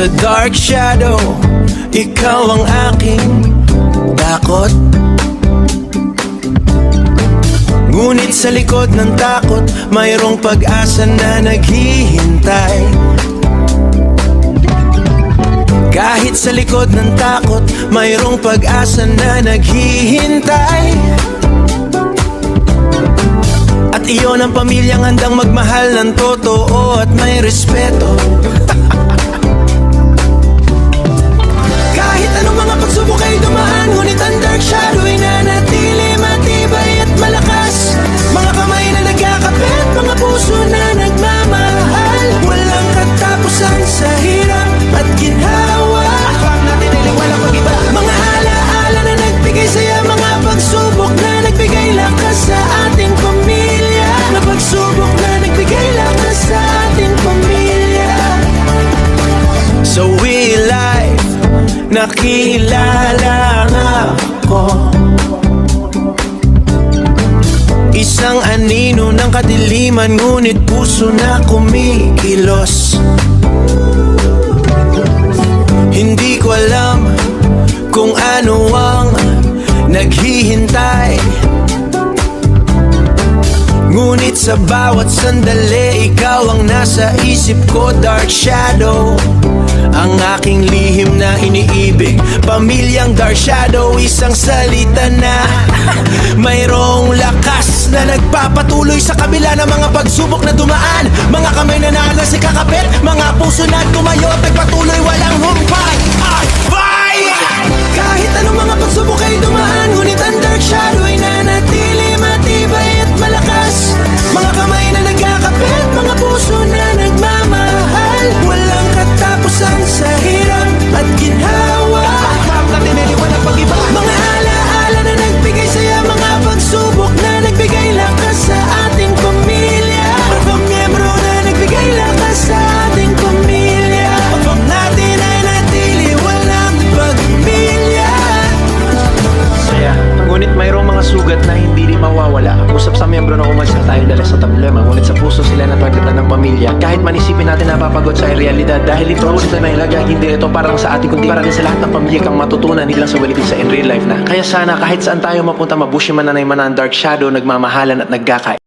Sa dark shadow, ikaw ang aking takot. Ngunit sa likod ng takot, mayroong pag-asa na naghihintay. Kahit sa likod ng takot, mayroong pag-asa na naghihintay. At iyon ang pamilyang handang magmahal ng totoo at may respeto. Kahit anong mga pagsubok ay dumaan, ngunit ang dark shadow ay nanatili matibay at malakas. Mga kamay na nagkakapit, mga puso na nagmamahal. Walang katapusan sa hirap at ginhawa. Akbang natin ay walang pag-iba. Mga alaala na nagbigay saya, mga pagsubok na nagbigay lakas sa ating pamilya. Mga pagsubok na nagbigay lakas sa ating pamilya. So we live, nakilala ako. Isang anino ng kadiliman, ngunit puso na kumikilos. Hindi ko alam kung ano ang naghihintay, ngunit sa bawat sandali, ikaw ang nasa isip ko. Dark shadow, ang aking lihim na iniibig. Pamilyang dark shadow, isang salita na mayroong lakas na nagpapatuloy sa kabila ng mga pagsubok na dumaan. Mga kamay na naalas ikakapit, mga puso na tumayo at nagpatuloy walang humpay. Kahit anong mga pagsubok ay dumaan, ngunit ang dark shadow ay nanatili matibay at malakas. Mga kamay na nagkakapit, mga puso na nagmamahal. Walang katapusan sa hirap at ginhawa. Walang pag-iba. Mga alaala na nagbigay saya, mga pagsubok na nagbigay lakas sa ating pamilya. Mga miyembro na nagbigay lakas sa ating pamilya. Pag natin ay natili, walang pagmilya. Saya, ngunit mayroong mga sugat na hindi mawawala. Usap sa miyembro na umalis na tayo dala sa problema, ngunit sa puso sila natagatan ng pamilya. Kahit manisipin natin napapagod sa realidad, dahil ito ulit na mahalaga. Hindi ito parang sa ating kundi para din sa lahat ng pamilya kang matutunan, hindi lang sa walitin sa in real life na. Kaya sana kahit saan tayo mapunta, mabushi man na ang dark shadow, nagmamahalan at nagkakain.